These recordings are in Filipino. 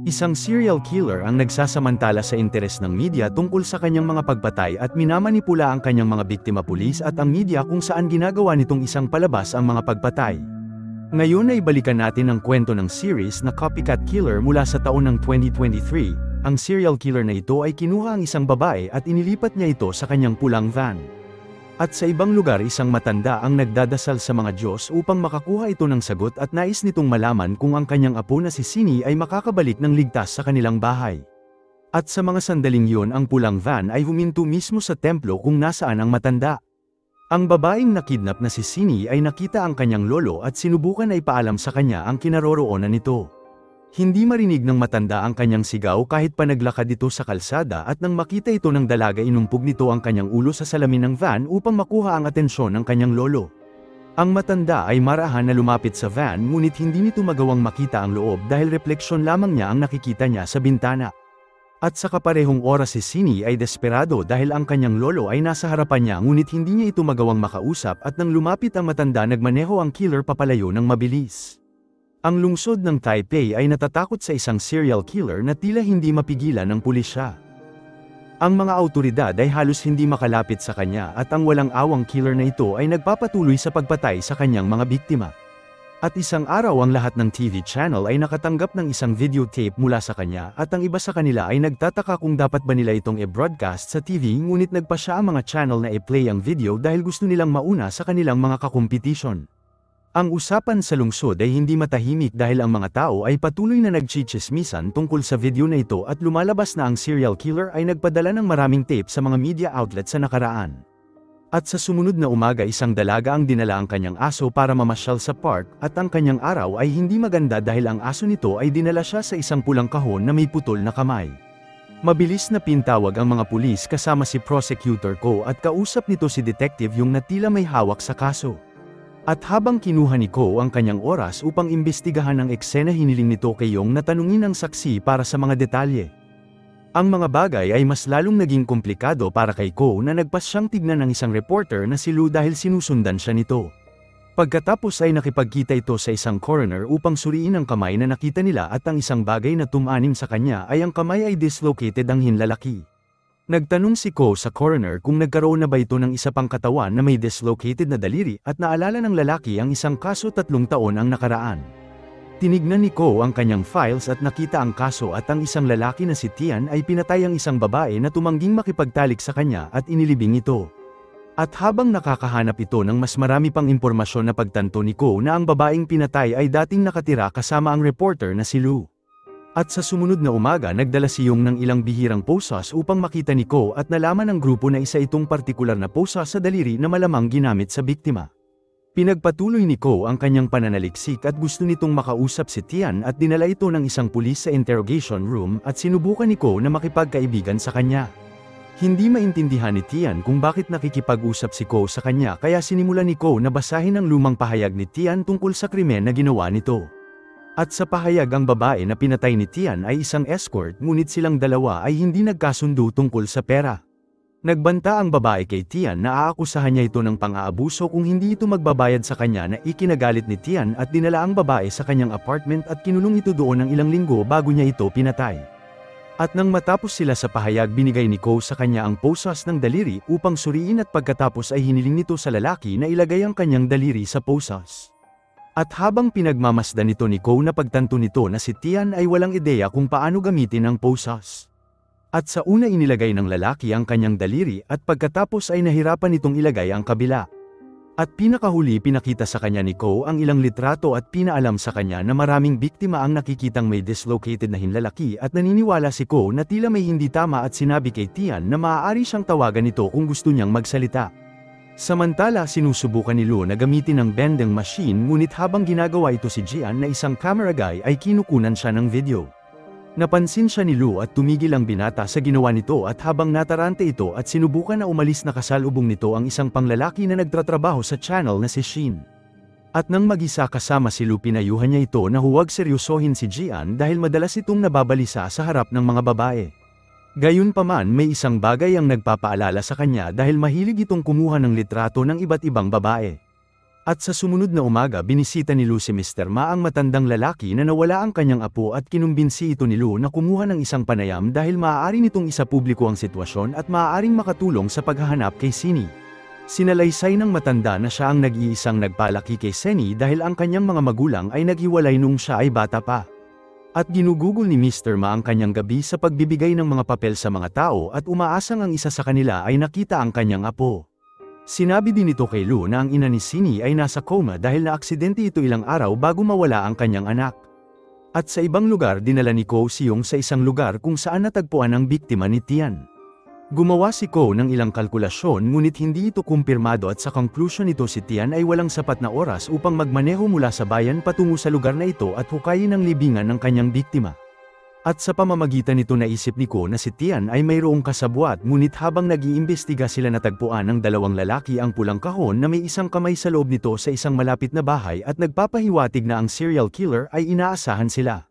Isang serial killer ang nagsasamantala sa interes ng media tungkol sa kanyang mga pagpatay at minamanipula ang kanyang mga biktima, pulis at ang media kung saan ginagawa nitong isang palabas ang mga pagpatay. Ngayon ay balikan natin ang kwento ng series na Copycat Killer mula sa taon ng 2023. Ang serial killer na ito ay kinuha ang isang babae at inilipat niya ito sa kanyang pulang van. At sa ibang lugar isang matanda ang nagdadasal sa mga Diyos upang makakuha ito ng sagot at nais nitong malaman kung ang kanyang apo na si Sini ay makakabalik ng ligtas sa kanilang bahay. At sa mga sandaling yon ang pulang van ay huminto mismo sa templo kung nasaan ang matanda. Ang babaeng nakidnap na si Sini ay nakita ang kanyang lolo at sinubukan ay paalam sa kanya ang kinaroroonan nito. Hindi marinig ng matanda ang kanyang sigaw kahit pa naglakad ito sa kalsada, at nang makita ito ng dalaga inumpog nito ang kanyang ulo sa salamin ng van upang makuha ang atensyon ng kanyang lolo. Ang matanda ay marahan na lumapit sa van ngunit hindi nito magawang makita ang loob dahil refleksyon lamang niya ang nakikita niya sa bintana. At sa kaparehong oras si Sini ay desperado dahil ang kanyang lolo ay nasa harapan niya ngunit hindi niya ito magawang makausap, at nang lumapit ang matanda nagmaneho ang killer papalayo ng mabilis. Ang lungsod ng Taipei ay natatakot sa isang serial killer na tila hindi mapigilan ng pulisya. Ang mga awtoridad ay halos hindi makalapit sa kanya, at ang walang awang killer na ito ay nagpapatuloy sa pagpatay sa kanyang mga biktima. At isang araw ang lahat ng TV channel ay nakatanggap ng isang videotape mula sa kanya, at ang iba sa kanila ay nagtataka kung dapat ba nila itong i-broadcast sa TV, ngunit nagpasya ang mga channel na i-play ang video dahil gusto nilang mauna sa kanilang mga kakompetisyon. Ang usapan sa lungsod ay hindi matahimik dahil ang mga tao ay patuloy na nagchichismisan tungkol sa video na ito, at lumalabas na ang serial killer ay nagpadala ng maraming tape sa mga media outlet sa nakaraan. At sa sumunod na umaga isang dalaga ang dinala ang kanyang aso para mamasyal sa park, at ang kanyang araw ay hindi maganda dahil ang aso nito ay dinala siya sa isang pulang kahon na may putol na kamay. Mabilis na pintawag ang mga pulis kasama si Prosecutor Ko, at kausap nito si Detective Yung na tila may hawak sa kaso. At habang kinuha ni Ko ang kanyang oras upang imbestigahan ang eksena, hiniling nito kay Yong na tanungin ang saksi para sa mga detalye. Ang mga bagay ay mas lalong naging komplikado para kay Ko na nagpas siyang tignan ng isang reporter na si Lu dahil sinusundan siya nito. Pagkatapos ay nakipagkita ito sa isang coroner upang suriin ang kamay na nakita nila, at ang isang bagay na tumanim sa kanya ay ang kamay ay dislocated ang hinlalaki. Nagtanong si Ko sa coroner kung nagkaroon na ba ito ng isa pang katawan na may dislocated na daliri, at naalala ng lalaki ang isang kaso 3 taon ang nakaraan. Tinignan ni Ko ang kanyang files at nakita ang kaso, at ang isang lalaki na si Tian ay pinatay ang isang babae na tumangging makipagtalik sa kanya at inilibing ito. At habang nakakahanap ito ng mas marami pang impormasyon, na pagtanto ni Ko na ang babaeng pinatay ay dating nakatira kasama ang reporter na si Lu. At sa sumunod na umaga nagdala si Yong ng ilang bihirang posas upang makita ni Ko, at nalaman ng grupo na isa itong partikular na posas sa daliri na malamang ginamit sa biktima. Pinagpatuloy ni Ko ang kanyang pananaliksik at gusto nitong makausap si Tian, at dinala ito ng isang pulis sa interrogation room, at sinubukan ni Ko na makipagkaibigan sa kanya. Hindi maintindihan ni Tian kung bakit nakikipag-usap si Ko sa kanya, kaya sinimulan ni Ko na basahin ang lumang pahayag ni Tian tungkol sa krimen na ginawa nito. At sa pahayag, ang babae na pinatay ni Tian ay isang escort, ngunit silang dalawa ay hindi nagkasundo tungkol sa pera. Nagbanta ang babae kay Tian na aakusahan niya ito ng pang-aabuso kung hindi ito magbabayad sa kanya, na ikinagalit ni Tian at dinala ang babae sa kanyang apartment at kinulong ito doon ng ilang linggo bago niya ito pinatay. At nang matapos sila sa pahayag, binigay ni Ko sa kanya ang posas ng daliri upang suriin, at pagkatapos ay hiniling nito sa lalaki na ilagay ang kanyang daliri sa posas. At habang pinagmamasdan nito ni Ko, na pagtanto nito na si Tian ay walang ideya kung paano gamitin ang posas. At sa una inilagay ng lalaki ang kanyang daliri, at pagkatapos ay nahirapan nitong ilagay ang kabila. At pinakahuli pinakita sa kanya ni Ko ang ilang litrato at pinaalam sa kanya na maraming biktima ang nakikitang may dislocated na hinlalaki, at naniniwala si Ko na tila may hindi tama, at sinabi kay Tian na maaari siyang tawagan ito kung gusto niyang magsalita. Samantala sinusubukan ni Lu na gamitin ang vending machine, ngunit habang ginagawa ito si Jian na isang camera guy ay kinukunan siya ng video. Napansin siya ni Lu at tumigil ang binata sa ginawa nito, at habang natarante ito at sinubukan na umalis, nakasalubong nito ang isang panglalaki na nagtatrabaho sa channel na si Shin. At nang mag-isa kasama si Lu, pinayuhan niya ito na huwag seryosohin si Jian dahil madalas itong nababalisa sa harap ng mga babae. Gayunpaman, may isang bagay ang nagpapaalala sa kanya dahil mahilig itong kumuha ng litrato ng iba't ibang babae. At sa sumunod na umaga binisita ni Lou si Mr. Ma ang matandang lalaki na nawala ang kanyang apo at kinumbinsi ito ni Lou na kumuha ng isang panayam dahil maaari nitong isa publiko ang sitwasyon at maaaring makatulong sa paghahanap kay Sini. Sinalaysay ng matanda na siya ang nag-iisang nagpalaki kay Seni dahil ang kanyang mga magulang ay naghiwalay nung siya ay bata pa. At ginugugol ni Mr. Ma ang kanyang gabi sa pagbibigay ng mga papel sa mga tao at umaasang ang isa sa kanila ay nakita ang kanyang apo. Sinabi din ito kay Lou na ang ina ni Sini ay nasa coma dahil na-aksidente ito ilang araw bago mawala ang kanyang anak. At sa ibang lugar dinala ni Ko si Yong sa isang lugar kung saan natagpuan ang biktima ni Tian. Gumawa si Ko ng ilang kalkulasyon ngunit hindi ito kumpirmado at sa conclusion nito si Tian ay walang sapat na oras upang magmaneho mula sa bayan patungo sa lugar na ito at hukayin ang libingan ng kanyang biktima. At sa pamamagitan nito naisip ni Ko na si Tian ay mayroong kasabwat ngunit habang nag-iimbestiga sila natagpuan ng dalawang lalaki ang pulang kahon na may isang kamay sa loob nito sa isang malapit na bahay at nagpapahiwatig na ang serial killer ay inaasahan sila.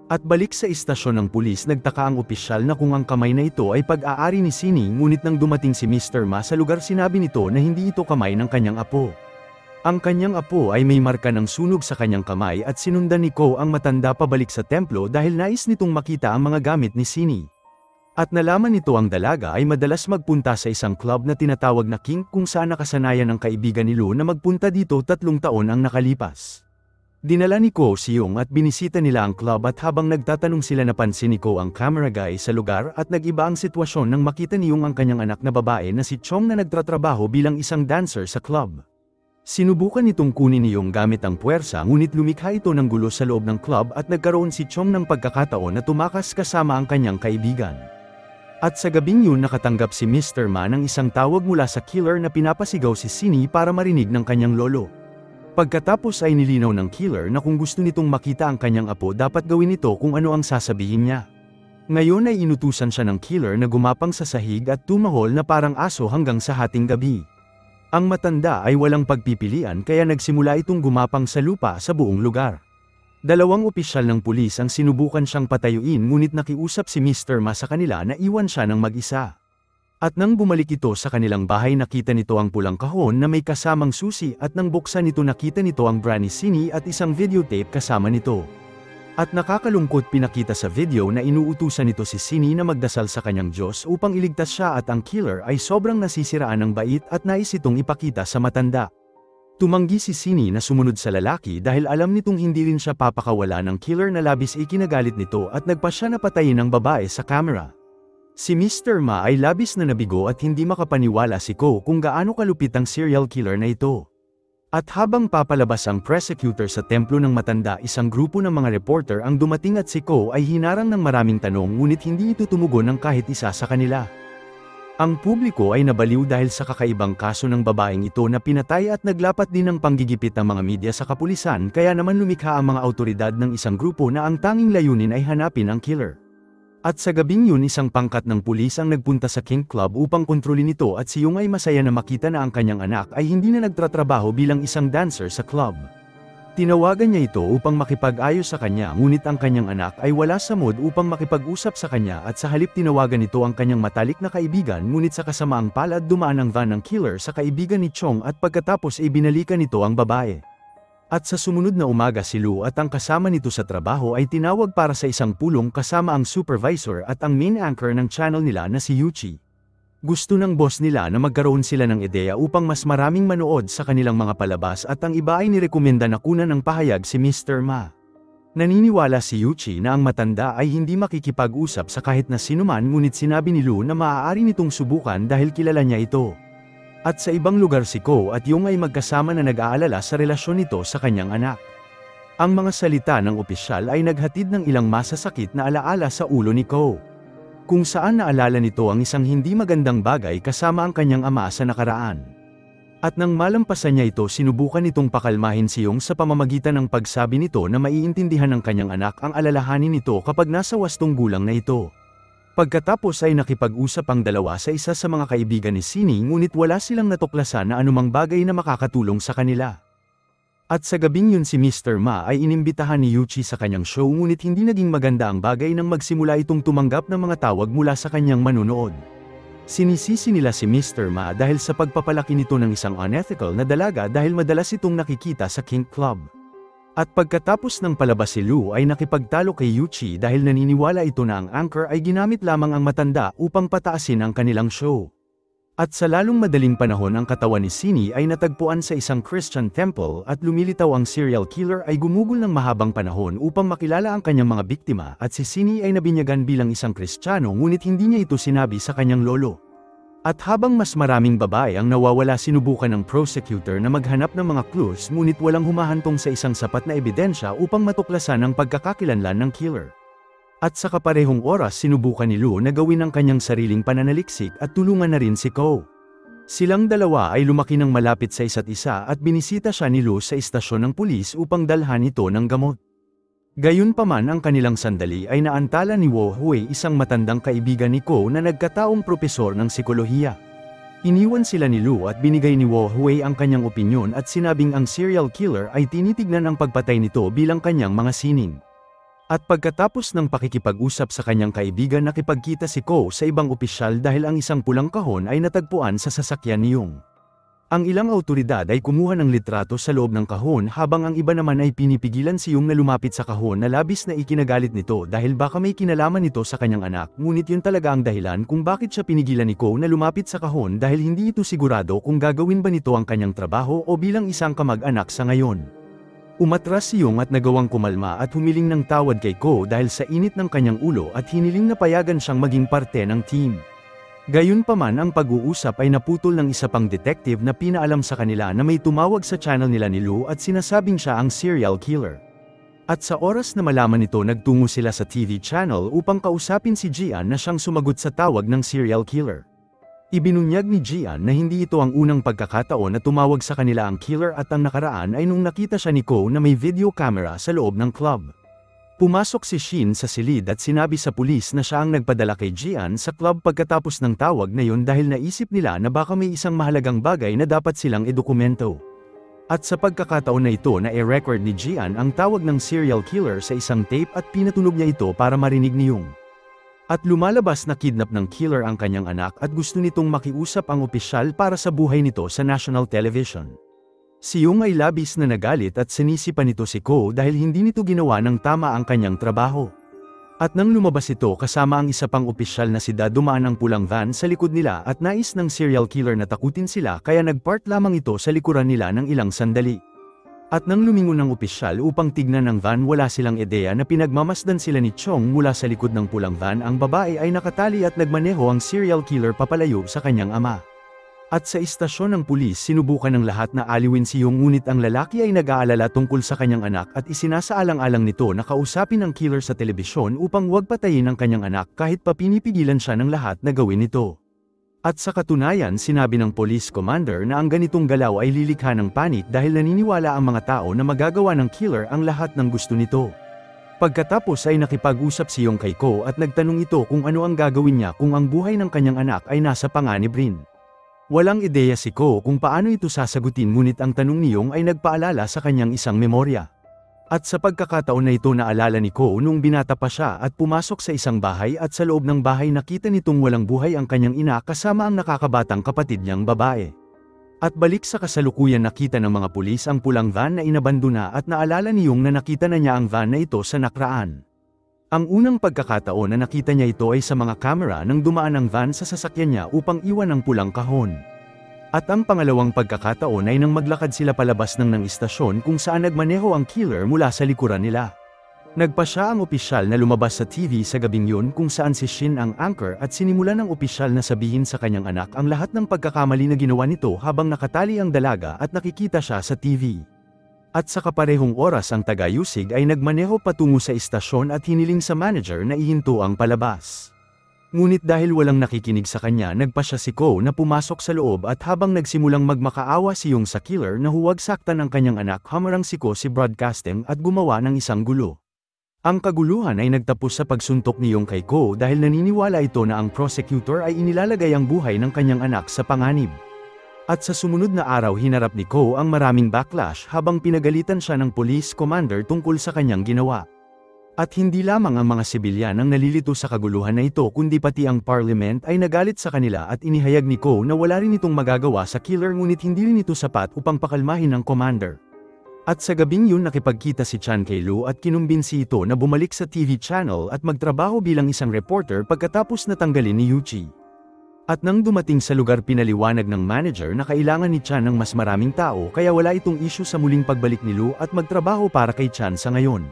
At balik sa istasyon ng pulis nagtaka ang opisyal na kung ang kamay na ito ay pag-aari ni Sini ngunit nang dumating si Mr. Ma sa lugar sinabi nito na hindi ito kamay ng kanyang apo. Ang kanyang apo ay may marka ng sunog sa kanyang kamay at sinundan ni Ko ang matanda pabalik sa templo dahil nais nitong makita ang mga gamit ni Sini. At nalaman nito ang dalaga ay madalas magpunta sa isang club na tinatawag na King kung saan nakasanayan ng kaibigan ni Lou na magpunta dito 3 taon ang nakalipas. Dinala ni Ko si Yong at binisita nila ang club at habang nagtatanong sila napansin ni Ko ang camera guy sa lugar at nag-iba ang sitwasyon nang makita ni Yong ang kanyang anak na babae na si Chong na nagtatrabaho bilang isang dancer sa club. Sinubukan nitong kunin ni Yong gamit ang puwersa ngunit lumikha ito ng gulo sa loob ng club at nagkaroon si Chong ng pagkakataon na tumakas kasama ang kanyang kaibigan. At sa gabing yun nakatanggap si Mr. Ma ng isang tawag mula sa killer na pinapasigaw si Sini para marinig ng kanyang lolo. Pagkatapos ay nilinaw ng killer na kung gusto nitong makita ang kanyang apo dapat gawin ito kung ano ang sasabihin niya. Ngayon ay inutusan siya ng killer na gumapang sa sahig at tumahol na parang aso hanggang sa hating gabi. Ang matanda ay walang pagpipilian kaya nagsimula itong gumapang sa lupa sa buong lugar. Dalawang opisyal ng pulis ang sinubukan siyang patayuin ngunit nakiusap si Mr. Ma sa kanila na iwan siya ng mag-isa. At nang bumalik ito sa kanilang bahay nakita nito ang pulang kahon na may kasamang susi at nang buksan nito nakita nito ang bra ni Sini at isang videotape kasama nito. At nakakalungkot pinakita sa video na inuutusan nito si Sini na magdasal sa kanyang Diyos upang iligtas siya at ang killer ay sobrang nasisiraan ng bait at nais itong ipakita sa matanda. Tumanggi si Sini na sumunod sa lalaki dahil alam nitong hindi rin siya papakawala ng killer na labis ikinagalit nito at nagpasya na patayin ang babae sa camera. Si Mr. Ma ay labis na nabigo at hindi makapaniwala si Ko kung gaano kalupit ang serial killer na ito. At habang papalabas ang prosecutor sa templo ng matanda isang grupo ng mga reporter ang dumating at si Ko ay hinarang ng maraming tanong ngunit hindi ito tumugon ng kahit isa sa kanila. Ang publiko ay nabaliw dahil sa kakaibang kaso ng babaeng ito na pinatay at naglapat din ng panggigipit ng mga media sa kapulisan kaya naman lumikha ang mga awtoridad ng isang grupo na ang tanging layunin ay hanapin ang killer. At sa gabing yun isang pangkat ng pulis ang nagpunta sa King Club upang kontrolin ito at si Yong ay masaya na makita na ang kanyang anak ay hindi na nagtatrabaho bilang isang dancer sa club. Tinawagan niya ito upang makipag-ayos sa kanya ngunit ang kanyang anak ay wala sa mood upang makipag-usap sa kanya at sa halip tinawagan ito ang kanyang matalik na kaibigan ngunit sa kasamaang palad dumaan ang van ng killer sa kaibigan ni Chong at pagkatapos ay binalikan nito ang babae. At sa sumunod na umaga si Lou at ang kasama nito sa trabaho ay tinawag para sa isang pulong kasama ang supervisor at ang main anchor ng channel nila na si Yuchi. Gusto ng boss nila na magkaroon sila ng ideya upang mas maraming manood sa kanilang mga palabas at ang iba ay nirekomenda na kunan ng pahayag si Mr. Ma. Naniniwala si Yuchi na ang matanda ay hindi makikipag-usap sa kahit na sinuman ngunit sinabi ni Lou na maaari nitong subukan dahil kilala niya ito. At sa ibang lugar si Ko at Yong ay magkasama na nag-aalala sa relasyon nito sa kanyang anak. Ang mga salita ng opisyal ay naghatid ng ilang masasakit na alaala sa ulo ni Ko. Kung saan naalala nito ang isang hindi magandang bagay kasama ang kanyang ama sa nakaraan. At nang malampasan niya ito sinubukan nitong pakalmahin si Yong sa pamamagitan ng pagsabi nito na maiintindihan ng kanyang anak ang alalahanin nito kapag nasa wastong gulang na ito. Pagkatapos ay nakipag-usap ang dalawa sa isa sa mga kaibigan ni Sini ngunit wala silang natuklasan na anumang bagay na makakatulong sa kanila. At sa gabing yun si Mr. Ma ay inimbitahan ni Yuchi sa kanyang show ngunit hindi naging maganda ang bagay nang magsimula itong tumanggap ng mga tawag mula sa kanyang manunood. Sinisisi nila si Mr. Ma dahil sa pagpapalaki nito ng isang unethical na dalaga dahil madalas itong nakikita sa kink club. At pagkatapos ng palabas si Lu ay nakipagtalo kay Yuchi dahil naniniwala ito na ang anchor ay ginamit lamang ang matanda upang pataasin ang kanilang show. At sa lalong madaling panahon ang katawan ni Sini ay natagpuan sa isang Christian temple at lumilitaw ang serial killer ay gumugol ng mahabang panahon upang makilala ang kanyang mga biktima at si Sini ay nabinyagan bilang isang Kristiyano ngunit hindi niya ito sinabi sa kanyang lolo. At habang mas maraming babae ang nawawala sinubukan ng prosecutor na maghanap ng mga clues ngunit walang humahantong sa isang sapat na ebidensya upang matuklasan ang pagkakakilanlan ng killer. At sa kaparehong oras sinubukan ni Lu na gawin ang kanyang sariling pananaliksik at tulungan na rin si Ko. Silang dalawa ay lumaki ng malapit sa isa't isa at binisita siya ni Lu sa istasyon ng pulis upang dalhan ito ng gamot. Gayunpaman ang kanilang sandali ay naantala ni Wo Hui isang matandang kaibigan ni Ko na nagkataong propesor ng psikolohiya. Iniwan sila ni Lu at binigay ni Wo Hui ang kanyang opinyon at sinabing ang serial killer ay tinitignan ang pagpatay nito bilang kanyang mga sining. At pagkatapos ng pakikipag-usap sa kanyang kaibigan nakipagkita si Ko sa ibang opisyal dahil ang isang pulang kahon ay natagpuan sa sasakyan ni Yung. Ang ilang awtoridad ay kumuha ng litrato sa loob ng kahon habang ang iba naman ay pinipigilan si Yung na lumapit sa kahon na labis na ikinagalit nito dahil baka may kinalaman nito sa kanyang anak ngunit yun talaga ang dahilan kung bakit siya pinigilan ni Ko na lumapit sa kahon dahil hindi ito sigurado kung gagawin ba nito ang kanyang trabaho o bilang isang kamag-anak sa ngayon. Umatras si Yung at nagawang kumalma at humiling ng tawad kay Ko dahil sa init ng kanyang ulo at hiniling na payagan siyang maging parte ng team. Gayunpaman ang pag-uusap ay naputol ng isa pang detective na pinaalam sa kanila na may tumawag sa channel nila ni Lu at sinasabing siya ang serial killer. At sa oras na malaman nito nagtungo sila sa TV channel upang kausapin si Jian na siyang sumagot sa tawag ng serial killer. Ibinunyag ni Jian na hindi ito ang unang pagkakataon na tumawag sa kanila ang killer at ang nakaraan ay nung nakita siya ni Ko na may video camera sa loob ng club. Pumasok si Shin sa silid at sinabi sa pulis na siya ang nagpadala kay Jian sa club pagkatapos ng tawag na yun dahil naisip nila na baka may isang mahalagang bagay na dapat silang idokumento. At sa pagkakataon na ito na i-record ni Jian ang tawag ng serial killer sa isang tape at pinatunog niya ito para marinig ni Yung. At lumalabas na kidnap ng killer ang kanyang anak at gusto nitong makiusap ang opisyal para sa buhay nito sa national television. Si Yung ay labis na nagalit at sinisipan nito si Ko dahil hindi nito ginawa ng tama ang kanyang trabaho. At nang lumabas ito kasama ang isa pang opisyal na si Da dumaan ang pulang van sa likod nila at nais ng serial killer na takutin sila kaya nagpark lamang ito sa likuran nila ng ilang sandali. At nang lumingon ang opisyal upang tignan ng van wala silang ideya na pinagmamasdan sila ni Chong mula sa likod ng pulang van ang babae ay nakatali at nagmaneho ang serial killer papalayo sa kanyang ama. At sa istasyon ng pulis sinubukan ng lahat na aliwin si Yung ngunit ang lalaki ay nag-aalala tungkol sa kanyang anak at isinasaalang-alang nito na kausapin ang killer sa telebisyon upang huwag patayin ang kanyang anak kahit pa pinipigilan siya ng lahat na gawin ito. At sa katunayan sinabi ng police commander na ang ganitong galaw ay lilikha ng panik dahil naniniwala ang mga tao na magagawa ng killer ang lahat ng gusto nito. Pagkatapos ay nakipag-usap si Yung kay Ko at nagtanong ito kung ano ang gagawin niya kung ang buhay ng kanyang anak ay nasa panganib rin. Walang ideya si Ko kung paano ito sasagutin ngunit ang tanong ni Yung ay nagpaalala sa kanyang isang memorya. At sa pagkakataon na ito naalala ni Ko nung binata pa siya at pumasok sa isang bahay at sa loob ng bahay nakita nitong walang buhay ang kanyang ina kasama ang nakakabatang kapatid niyang babae. At balik sa kasalukuyan nakita ng mga pulis ang pulang van na inabandona at naalala ni Yung na nakita na niya ang van na ito sa nakaraan. Ang unang pagkakataon na nakita niya ito ay sa mga kamera nang dumaan ang van sa sasakyan niya upang iwan ang pulang kahon. At ang pangalawang pagkakataon ay nang maglakad sila palabas ng istasyon kung saan nagmaneho ang killer mula sa likuran nila. Nagpasya ang opisyal na lumabas sa TV sa gabing yun kung saan si Shin ang anchor at sinimulan ng opisyal na sabihin sa kanyang anak ang lahat ng pagkakamali na ginawa nito habang nakatali ang dalaga at nakikita siya sa TV. At sa kaparehong oras ang taga-Yusig ay nagmaneho patungo sa istasyon at hiniling sa manager na ihinto ang palabas. Ngunit dahil walang nakikinig sa kanya nagpasya si Ko na pumasok sa loob at habang nagsimulang magmakaawa si Yung sa killer na huwag saktan ang kanyang anak hamarang si Ko si broadcasting at gumawa ng isang gulo. Ang kaguluhan ay nagtapos sa pagsuntok ni Yung kay Ko dahil naniniwala ito na ang prosecutor ay inilalagay ang buhay ng kanyang anak sa panganib. At sa sumunod na araw hinarap ni Ko ang maraming backlash habang pinagalitan siya ng police commander tungkol sa kanyang ginawa. At hindi lamang ang mga sibilyan ang nalilito sa kaguluhan na ito kundi pati ang parliament ay nagalit sa kanila at inihayag ni Ko na wala rin itong magagawa sa killer ngunit hindi rin ito sapat upang pakalmahin ang commander. At sa gabing yun nakipagkita si Chan kay Lu at kinumbinsi ito na bumalik sa TV channel at magtrabaho bilang isang reporter pagkatapos natanggalin ni Yuchi. At nang dumating sa lugar pinaliwanag ng manager na kailangan ni Chan ng mas maraming tao kaya wala itong issue sa muling pagbalik ni Lu at magtrabaho para kay Chan sa ngayon.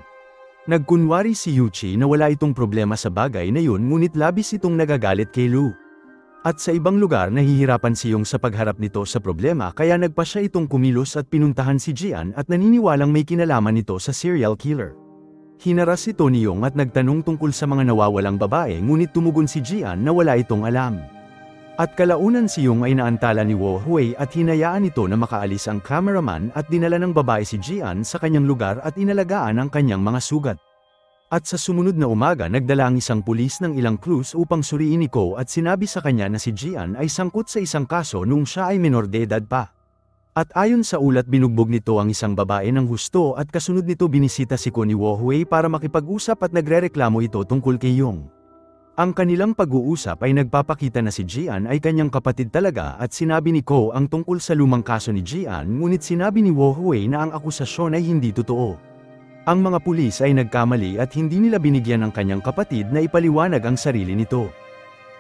Nagkunwari si Yuchi na wala itong problema sa bagay na yun ngunit labis itong nagagalit kay Lu. At sa ibang lugar nahihirapan si Yong sa pagharap nito sa problema kaya nagpa siya itong kumilos at pinuntahan si Jian at naniniwalang may kinalaman nito sa serial killer. Hinaras ito ni Yong at nagtanong tungkol sa mga nawawalang babae ngunit tumugon si Jian na wala itong alam. At kalaunan si Yong ay naantala ni Wo Hui at hinayaan ito na makaalis ang cameraman at dinala ng babae si Jian sa kanyang lugar at inalagaan ang kanyang mga sugat. At sa sumunod na umaga nagdala ang isang pulis ng ilang clues upang suriin ni Ko at sinabi sa kanya na si Jian ay sangkot sa isang kaso nung siya ay menor de edad pa. At ayon sa ulat binugbog nito ang isang babae ng husto at kasunod nito binisita si Ko ni Wo Hui para makipag-usap at nagrereklamo ito tungkol kay Yong. Ang kanilang pag-uusap ay nagpapakita na si Jian ay kanyang kapatid talaga at sinabi ni Ko ang tungkol sa lumang kaso ni Jian ngunit sinabi ni Wo Hui na ang akusasyon ay hindi totoo. Ang mga pulis ay nagkamali at hindi nila binigyan ng kanyang kapatid na ipaliwanag ang sarili nito.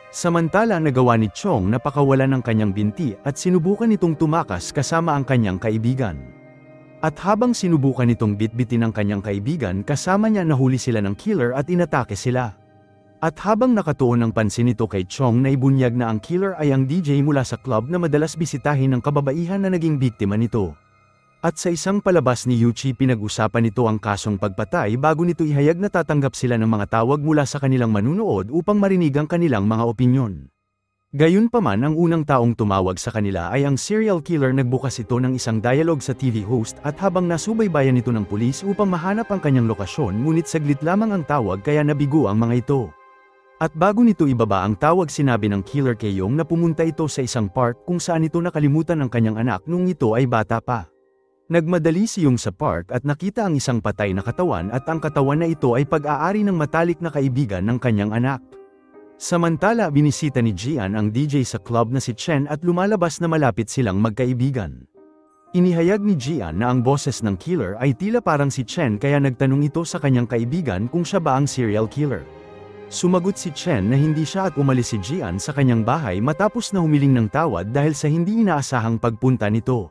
Samantala nagawa ni Chong na pakawalan ng kanyang binti at sinubukan itong tumakas kasama ang kanyang kaibigan. At habang sinubukan itong bitbitin ang kanyang kaibigan kasama niya nahuli sila ng killer at inatake sila. At habang nakatuon ang pansin nito kay Chong na ibunyag na ang killer ay ang DJ mula sa club na madalas bisitahin ng kababaihan na naging biktima nito. At sa isang palabas ni Yuchi pinag-usapan nito ang kasong pagpatay bago nito ihayag na tatanggap sila ng mga tawag mula sa kanilang manunood upang marinig ang kanilang mga opinyon. Gayunpaman ang unang taong tumawag sa kanila ay ang serial killer. Nagbukas ito ng isang dialogue sa TV host at habang nasubaybayan ito ng pulis upang mahanap ang kanyang lokasyon ngunit saglit lamang ang tawag kaya nabigo ang mga ito. At bago nito ibaba ang tawag sinabi ng killer kay Yong na pumunta ito sa isang park kung saan ito nakalimutan ang kanyang anak nung ito ay bata pa. Nagmadali si Yong sa park at nakita ang isang patay na katawan at ang katawan na ito ay pag-aari ng matalik na kaibigan ng kanyang anak. Samantala binisita ni Jian ang DJ sa club na si Chen at lumalabas na malapit silang magkaibigan. Inihayag ni Jian na ang boses ng killer ay tila parang si Chen kaya nagtanong ito sa kanyang kaibigan kung siya ba ang serial killer. Sumagot si Chen na hindi siya at umalis si Jian sa kanyang bahay matapos na humiling ng tawad dahil sa hindi inaasahang pagpunta nito.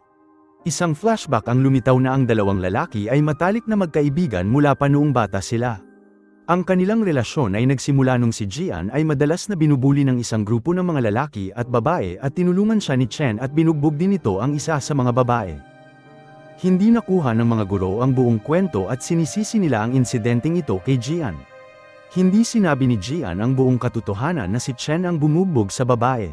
Isang flashback ang lumitaw na ang dalawang lalaki ay matalik na magkaibigan mula pa noong bata sila. Ang kanilang relasyon ay nagsimula nung si Jian ay madalas na binubuli ng isang grupo ng mga lalaki at babae at tinulungan siya ni Chen at binugbog din ito ang isa sa mga babae. Hindi nakuha ng mga guro ang buong kwento at sinisisi nila ang insidenteng ito kay Jian. Hindi sinabi ni Jian ang buong katotohanan na si Chen ang bumugbog sa babae.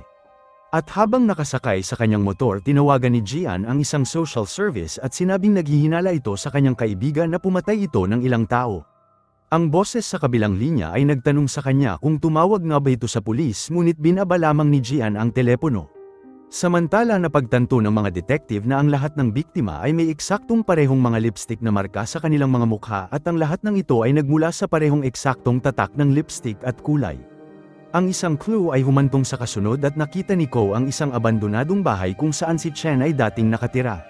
At habang nakasakay sa kanyang motor tinawagan ni Jian ang isang social service at sinabing naghihinala ito sa kanyang kaibigan na pumatay ito ng ilang tao. Ang boses sa kabilang linya ay nagtanong sa kanya kung tumawag nga ba ito sa pulis ngunit binaba lamang ni Jian ang telepono. Samantala napagtanto ng mga detective na ang lahat ng biktima ay may eksaktong parehong mga lipstick na marka sa kanilang mga mukha at ang lahat ng ito ay nagmula sa parehong eksaktong tatak ng lipstick at kulay. Ang isang clue ay humantong sa kasunod at nakita ni Ko ang isang abandonadong bahay kung saan si Chen ay dating nakatira.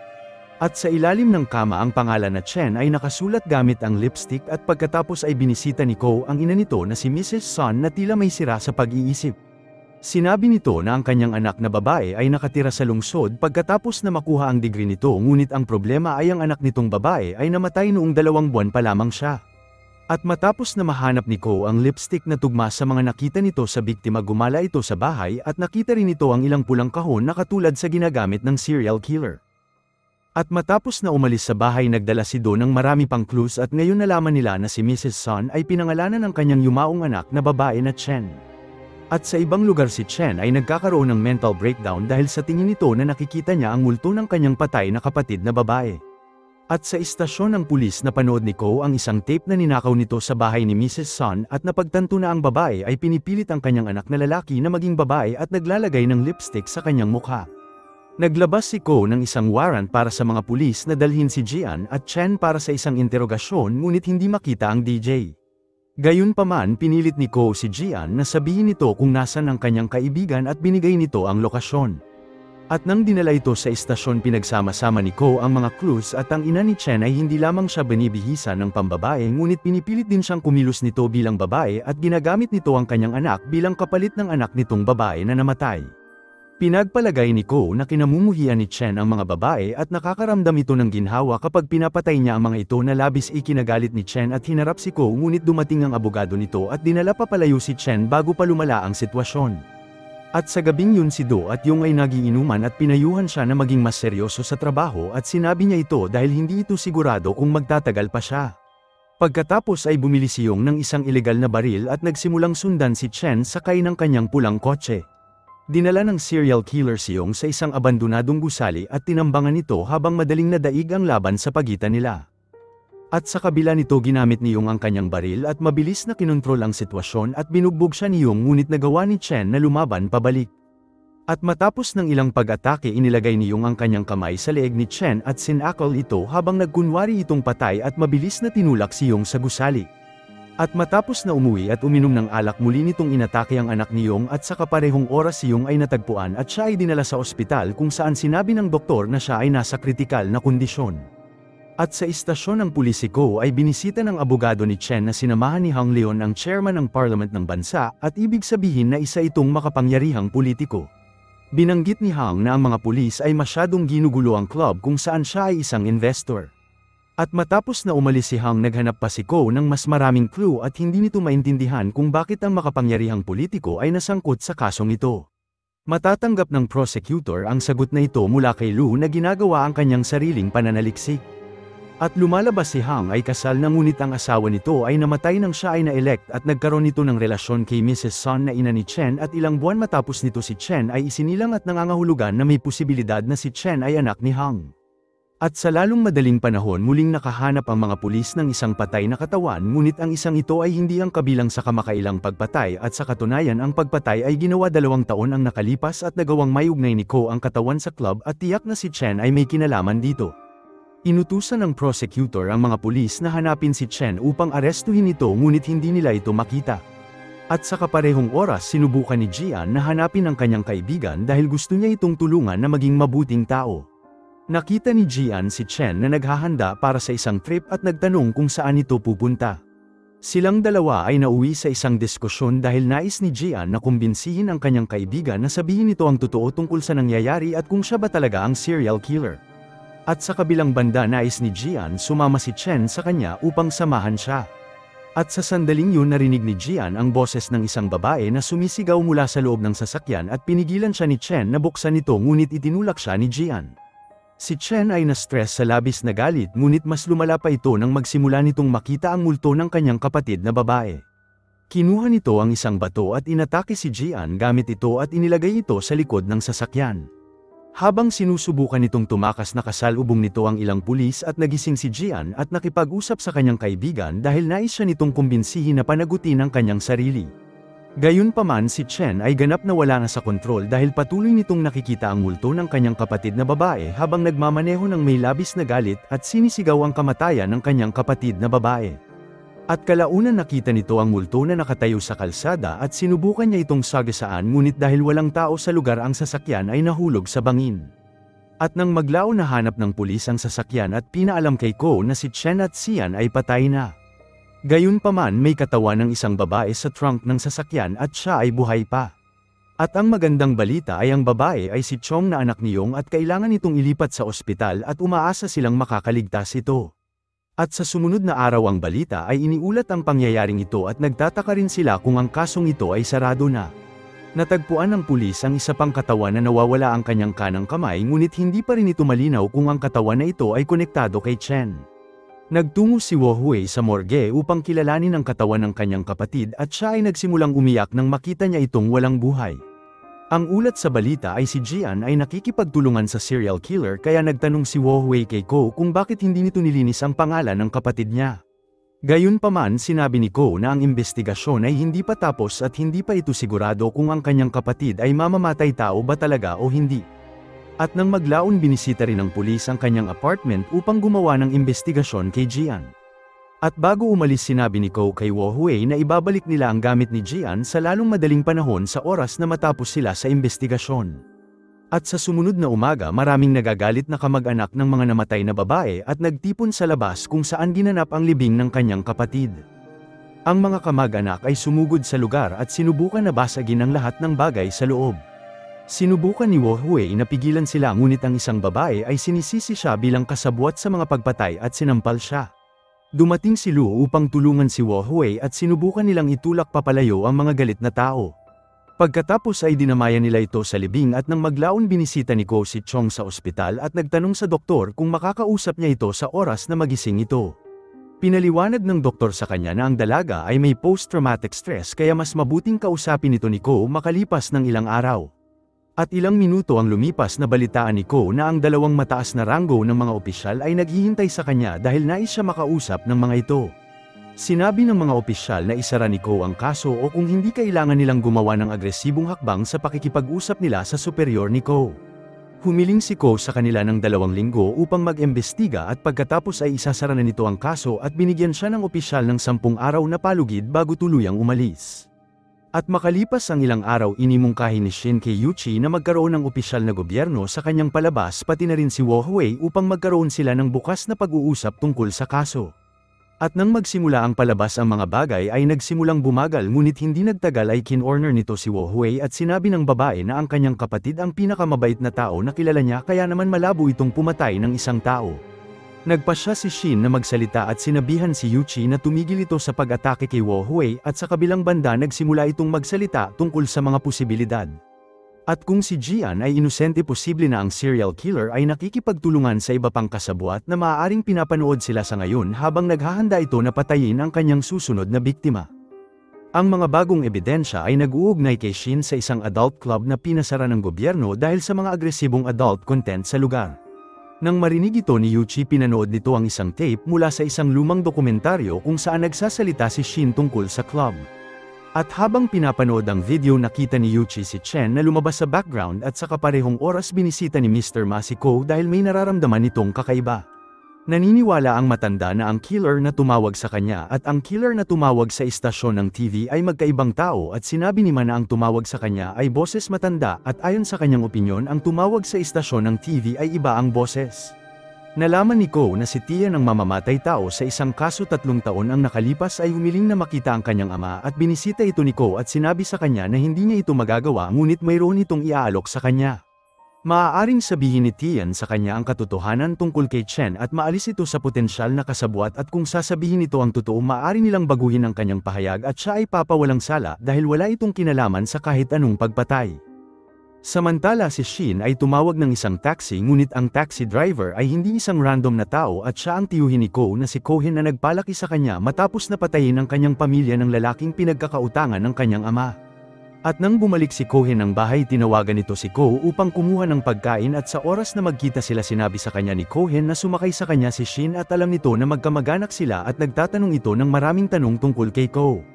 At sa ilalim ng kama ang pangalan na Chen ay nakasulat gamit ang lipstick at pagkatapos ay binisita ni Ko ang ina nito na si Mrs. Sun na tila may sira sa pag-iisip. Sinabi nito na ang kanyang anak na babae ay nakatira sa lungsod pagkatapos na makuha ang degree nito ngunit ang problema ay ang anak nitong babae ay namatay noong 2 buwan pa lamang siya. At matapos na mahanap ni Ko ang lipstick na tugma sa mga nakita nito sa biktima gumala ito sa bahay at nakita rin ito ang ilang pulang kahon na katulad sa ginagamit ng serial killer. At matapos na umalis sa bahay nagdala si Do ng marami pang clues at ngayon nalaman nila na si Mrs. Sun ay pinangalanan ng kanyang yumaong anak na babae na Chen. At sa ibang lugar si Chen ay nagkakaroon ng mental breakdown dahil sa tingin nito na nakikita niya ang multo ng kanyang patay na kapatid na babae. At sa istasyon ng pulis napanood ni Ko ang isang tape na ninakaw nito sa bahay ni Mrs. Sun at napagtanto na ang babae ay pinipilit ang kanyang anak na lalaki na maging babae at naglalagay ng lipstick sa kanyang mukha. Naglabas si Ko ng isang warrant para sa mga pulis na dalhin si Jian at Chen para sa isang interogasyon ngunit hindi makita ang DJ. Gayunpaman pinilit ni Ko si Gian na sabihin nito kung nasan ang kanyang kaibigan at binigay nito ang lokasyon. At nang dinala ito sa istasyon pinagsama-sama ni Ko ang mga clues at ang ina ni Chen ay hindi lamang siya binibihisa ng pambabae ngunit pinipilit din siyang kumilos nito bilang babae at ginagamit nito ang kanyang anak bilang kapalit ng anak nitong babae na namatay. Pinagpalagay ni Ko na kinamumuhian ni Chen ang mga babae at nakakaramdam ito ng ginhawa kapag pinapatay niya ang mga ito na labis ikinagalit ni Chen at hinarap si Ko ngunit dumating ang abogado nito at dinala papalayo si Chen bago pa lumala ang sitwasyon. At sa gabing yun si Do at Yung ay nagiinuman at pinayuhan siya na maging mas seryoso sa trabaho at sinabi niya ito dahil hindi ito sigurado kung magtatagal pa siya. Pagkatapos ay bumili si Yung ng isang ilegal na baril at nagsimulang sundan si Chen sakay ng kanyang pulang kotse. Dinala ng serial killer si Yung sa isang abandonadong gusali at tinambangan ito habang madaling nadaig ang laban sa pagitan nila. At sa kabila nito ginamit ni Yung ang kanyang baril at mabilis na kinontrol ang sitwasyon at binugbog siya ni Yung ngunit nagawa ni Chen na lumaban pabalik. At matapos ng ilang pag-atake inilagay ni Yung ang kanyang kamay sa leeg ni Chen at sinakal ito habang nagkunwari itong patay at mabilis na tinulak si Yung sa gusali. At matapos na umuwi at uminom ng alak muli nitong inatake ang anak ni Yung at sa kaparehong oras si Yung ay natagpuan at siya ay dinala sa ospital kung saan sinabi ng doktor na siya ay nasa kritikal na kondisyon. At sa istasyon ng pulis si Ko ay binisita ng abogado ni Chen na sinamahan ni Hang Leon ang chairman ng parliament ng bansa at ibig sabihin na isa itong makapangyarihang politiko. Binanggit ni Hang na ang mga pulis ay masyadong ginugulo ang club kung saan siya ay isang investor. At matapos na umalis si Hang naghanap pa si Ko ng mas maraming clue at hindi nito maintindihan kung bakit ang makapangyarihang politiko ay nasangkot sa kasong ito. Matatanggap ng prosecutor ang sagot na ito mula kay Lu na ginagawa ang kanyang sariling pananaliksik. At lumalabas si Hang ay kasal na ngunit ang asawa nito ay namatay nang siya ay na-elect at nagkaroon nito ng relasyon kay Mrs. Sun na ina ni Chen at ilang buwan matapos nito si Chen ay isinilang at nangangahulugan na may posibilidad na si Chen ay anak ni Hang. At sa lalong madaling panahon muling nakahanap ang mga pulis ng isang patay na katawan ngunit ang isang ito ay hindi ang kabilang sa kamakailang pagpatay at sa katunayan ang pagpatay ay ginawa 2 taon ang nakalipas at nagawang may ugnay ni Ko ang katawan sa club at tiyak na si Chen ay may kinalaman dito. Inutusan ng prosecutor ang mga pulis na hanapin si Chen upang arestuhin ito ngunit hindi nila ito makita. At sa kaparehong oras sinubukan ni Gian na hanapin ang kanyang kaibigan dahil gusto niya itong tulungan na maging mabuting tao. Nakita ni Gian si Chen na naghahanda para sa isang trip at nagtanong kung saan ito pupunta. Silang dalawa ay nauwi sa isang diskusyon dahil nais ni Gian na kumbinsihin ang kanyang kaibigan na sabihin ito ang totoo tungkol sa nangyayari at kung siya ba talaga ang serial killer. At sa kabilang banda nais ni Gian sumama si Chen sa kanya upang samahan siya. At sa sandaling yun narinig ni Gian ang boses ng isang babae na sumisigaw mula sa loob ng sasakyan at pinigilan siya ni Chen na buksan ito ngunit itinulak siya ni Gian. Si Chen ay na-stress sa labis na galit ngunit mas lumala pa ito nang magsimula nitong makita ang multo ng kanyang kapatid na babae. Kinuha nito ang isang bato at inatake si Gian gamit ito at inilagay ito sa likod ng sasakyan. Habang sinusubukan nitong tumakas nakasalubong nito ang ilang pulis at nagising si Gian at nakipag-usap sa kanyang kaibigan dahil nais siya nitong kumbinsihin na panagutin ang kanyang sarili. Gayunpaman si Chen ay ganap na wala na sa kontrol dahil patuloy nitong nakikita ang multo ng kanyang kapatid na babae habang nagmamaneho ng may labis na galit at sinisigaw ang kamatayan ng kanyang kapatid na babae. At kalaunan nakita nito ang multo na nakatayo sa kalsada at sinubukan niya itong sagasaan ngunit dahil walang tao sa lugar ang sasakyan ay nahulog sa bangin. At nang maglao nahanap ng pulis ang sasakyan at pinaalam kay Ko na si Chen at Xian ay patay na. Gayunpaman may katawan ng isang babae sa trunk ng sasakyan at siya ay buhay pa. At ang magandang balita ay ang babae ay si Chong na anak ni Yong at kailangan itong ilipat sa ospital at umaasa silang makakaligtas ito. At sa sumunod na araw ang balita ay iniulat ang pangyayaring ito at nagtataka rin sila kung ang kasong ito ay sarado na. Natagpuan ng pulis ang isa pang katawan na nawawala ang kanyang kanang kamay ngunit hindi pa rin ito malinaw kung ang katawan na ito ay konektado kay Chen. Nagtungo si Wo Hui sa morgue upang kilalanin ang katawan ng kanyang kapatid at siya ay nagsimulang umiyak nang makita niya itong walang buhay. Ang ulat sa balita ay si Gian ay nakikipagtulungan sa serial killer kaya nagtanong si Wo Hui kay Ko kung bakit hindi nito nilinis ang pangalan ng kapatid niya. Gayunpaman sinabi ni Ko na ang investigasyon ay hindi pa tapos at hindi pa ito sigurado kung ang kanyang kapatid ay mamamatay tao ba talaga o hindi. At nang maglaon binisita rin ng pulis ang kanyang apartment upang gumawa ng investigasyon kay Gian. At bago umalis sinabi ni Ko kay Wohui na ibabalik nila ang gamit ni Jian sa lalong madaling panahon sa oras na matapos sila sa investigasyon. At sa sumunod na umaga maraming nagagalit na kamag-anak ng mga namatay na babae at nagtipon sa labas kung saan ginanap ang libing ng kanyang kapatid. Ang mga kamag-anak ay sumugod sa lugar at sinubukan na basagin ang lahat ng bagay sa loob. Sinubukan ni Wohui na pigilan sila ngunit ang isang babae ay sinisisi siya bilang kasabwat sa mga pagpatay at sinampal siya. Dumating si Lu upang tulungan si Wohui at sinubukan nilang itulak papalayo ang mga galit na tao. Pagkatapos ay dinamayan nila ito sa libing at nang maglaon binisita ni Ko si Chong sa ospital at nagtanong sa doktor kung makakausap niya ito sa oras na magising ito. Pinaliwanag ng doktor sa kanya na ang dalaga ay may post-traumatic stress kaya mas mabuting kausapin ito ni Ko makalipas ng ilang araw. At ilang minuto ang lumipas na balitaan ni Ko na ang dalawang mataas na ranggo ng mga opisyal ay naghihintay sa kanya dahil nais siya makausap ng mga ito. Sinabi ng mga opisyal na isara ni Ko ang kaso o kung hindi kailangan nilang gumawa ng agresibong hakbang sa pakikipag-usap nila sa superior ni Ko. Humiling si Ko sa kanila ng 2 linggo upang mag-imbestiga at pagkatapos ay isasara na nito ang kaso at binigyan siya ng opisyal ng 10 araw na palugid bago tuluyang umalis. At makalipas ang ilang araw inimungkahi ni Shin kay Yuchi na magkaroon ng opisyal na gobyerno sa kanyang palabas pati na rin si Wohui upang magkaroon sila ng bukas na pag-uusap tungkol sa kaso. At nang magsimula ang palabas ang mga bagay ay nagsimulang bumagal ngunit hindi nagtagal ay kinorner nito si Wohui at sinabi ng babae na ang kanyang kapatid ang pinakamabait na tao na kilala niya kaya naman malabo itong pumatay ng isang tao. Nagpasya si Shin na magsalita at sinabihan si Yuchi na tumigil ito sa pag-atake kay Wohui at sa kabilang banda nagsimula itong magsalita tungkol sa mga posibilidad. At kung si Jian ay inosente posible na ang serial killer ay nakikipagtulungan sa iba pang kasabwat na maaaring pinapanood sila sa ngayon habang naghahanda ito na patayin ang kanyang susunod na biktima. Ang mga bagong ebidensya ay nag-uugnay kay Shin sa isang adult club na pinasara ng gobyerno dahil sa mga agresibong adult content sa lugar. Nang marinig ito ni Yuchi pinanood nito ang isang tape mula sa isang lumang dokumentaryo kung saan nagsasalita si Shin tungkol sa club. At habang pinapanood ang video nakita ni Yuchi si Chen na lumabas sa background at sa kaparehong oras binisita ni Mr. Ma si Ko dahil may nararamdaman nitong kakaiba. Naniniwala ang matanda na ang killer na tumawag sa kanya at ang killer na tumawag sa istasyon ng TV ay magkaibang tao at sinabi ni Ma na ang tumawag sa kanya ay boses matanda at ayon sa kanyang opinyon ang tumawag sa istasyon ng TV ay iba ang boses. Nalaman ni Ko na si Tian ang mamamatay tao sa isang kaso 3 taon ang nakalipas ay humiling na makita ang kanyang ama at binisita ito ni Ko at sinabi sa kanya na hindi niya ito magagawa ngunit mayroon itong iaalok sa kanya. Maaaring sabihin ni Tian sa kanya ang katotohanan tungkol kay Chen at maalis ito sa potensyal na kasabwat at kung sasabihin ito ang totoo maaari nilang baguhin ang kanyang pahayag at siya ay papawalang sala dahil wala itong kinalaman sa kahit anong pagpatay. Samantala si Shin ay tumawag ng isang taxi ngunit ang taxi driver ay hindi isang random na tao at siya ang tiyuhin ni Ko na si Kohen na nagpalaki sa kanya matapos na patayin ang kanyang pamilya ng lalaking pinagkakautangan ng kanyang ama. At nang bumalik si Kohen ng bahay tinawagan nito si Ko upang kumuha ng pagkain at sa oras na magkita sila sinabi sa kanya ni Kohen na sumakay sa kanya si Shin at alam nito na magkamag-anak sila at nagtatanong ito ng maraming tanong tungkol kay Ko.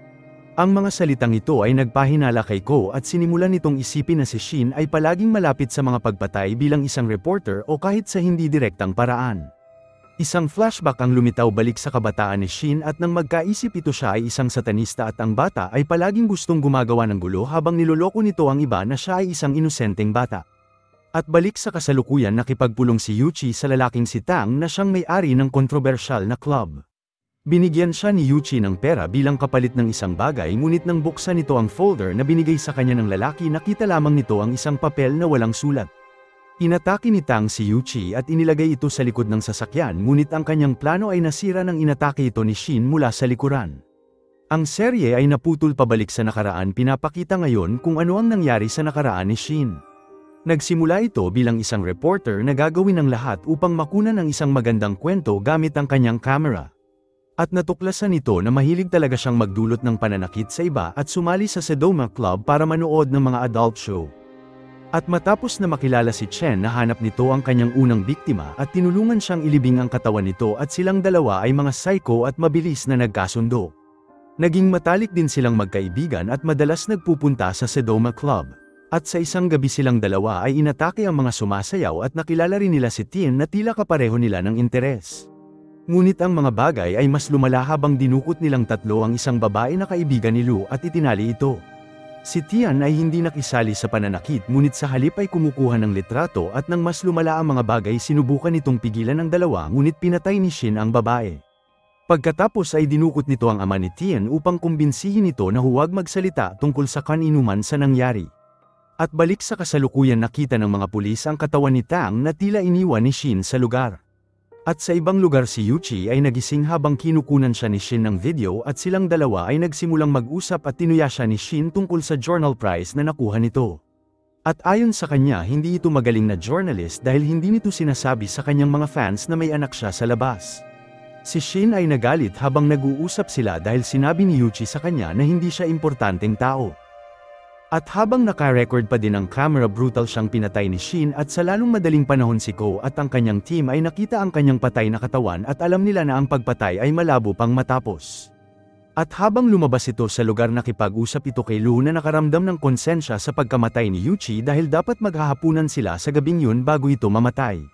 Ang mga salitang ito ay nagpahinala kay Ko at sinimulan nitong isipin na si Shin ay palaging malapit sa mga pagpatay bilang isang reporter o kahit sa hindi direktang paraan. Isang flashback ang lumitaw balik sa kabataan ni Shin at nang magkaisip ito siya ay isang satanista at ang bata ay palaging gustong gumagawa ng gulo habang niloloko nito ang iba na siya ay isang inosenteng bata. At balik sa kasalukuyan nakipagpulong si Yuchi sa lalaking si Tang na siyang may-ari ng kontrobersyal na club. Binigyan siya ni Yuchi ng pera bilang kapalit ng isang bagay ngunit nang buksan nito ang folder na binigay sa kanya ng lalaki nakita lamang nito ang isang papel na walang sulat. Inatake ni Tang si Yuchi at inilagay ito sa likod ng sasakyan ngunit ang kanyang plano ay nasira nang inatake ito ni Shin mula sa likuran. Ang serye ay naputol pabalik sa nakaraan pinapakita ngayon kung ano ang nangyari sa nakaraan ni Shin. Nagsimula ito bilang isang reporter na gagawin ang lahat upang makunan ang isang magandang kwento gamit ang kanyang camera. At natuklasan nito na mahilig talaga siyang magdulot ng pananakit sa iba at sumali sa Sedoma Club para manood ng mga adult show. At matapos na makilala si Chen nahanap nito ang kanyang unang biktima at tinulungan siyang ilibing ang katawan nito at silang dalawa ay mga psycho at mabilis na nagkasundo. Naging matalik din silang magkaibigan at madalas nagpupunta sa Sedoma Club. At sa isang gabi silang dalawa ay inatake ang mga sumasayaw at nakilala rin nila si Tien na tila kapareho nila ng interes. Ngunit ang mga bagay ay mas lumala habang dinukot nilang tatlo ang isang babae na kaibigan ni Lou at itinali ito. Si Tian ay hindi nakisali sa pananakit ngunit sa halip ay kumukuha ng litrato at nang mas lumala ang mga bagay sinubukan nitong pigilan ng dalawa ngunit pinatay ni Shin ang babae. Pagkatapos ay dinukot nito ang ama ni Tian upang kumbinsihin ito na huwag magsalita tungkol sa kaninuman sa nangyari. At balik sa kasalukuyan nakita ng mga pulis ang katawan ni Tang na tila iniwan ni Shin sa lugar. At sa ibang lugar si Yuchi ay nagising habang kinukunan siya ni Shin ng video at silang dalawa ay nagsimulang mag-usap at tinuya siya ni Shin tungkol sa journal prize na nakuha nito. At ayon sa kanya hindi ito magaling na journalist dahil hindi nito sinasabi sa kanyang mga fans na may anak siya sa labas. Si Shin ay nagalit habang nag-uusap sila dahil sinabi ni Yuchi sa kanya na hindi siya importanteng tao. At habang naka-record pa din ang camera brutal siyang pinatay ni Shin at sa lalong madaling panahon si Ko at ang kanyang team ay nakita ang kanyang patay na katawan at alam nila na ang pagpatay ay malabo pang matapos. At habang lumabas ito sa lugar nakipag-usap ito kay Lou na nakaramdam ng konsensya sa pagkamatay ni Yuchi dahil dapat maghahapunan sila sa gabing yun bago ito mamatay.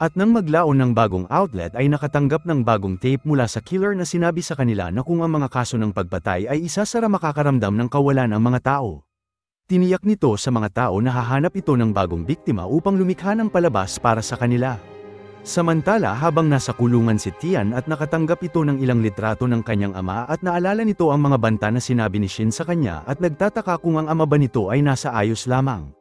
At nang maglaon ng bagong outlet ay nakatanggap ng bagong tape mula sa killer na sinabi sa kanila na kung ang mga kaso ng pagpatay ay isa sa makakaramdam ng kawalan ang mga tao. Tiniyak nito sa mga tao na hahanap ito ng bagong biktima upang lumikha ng palabas para sa kanila. Samantala habang nasa kulungan si Tian at nakatanggap ito ng ilang litrato ng kanyang ama at naalala nito ang mga banta na sinabi ni Shin sa kanya at nagtataka kung ang ama ba nito ay nasa ayos lamang.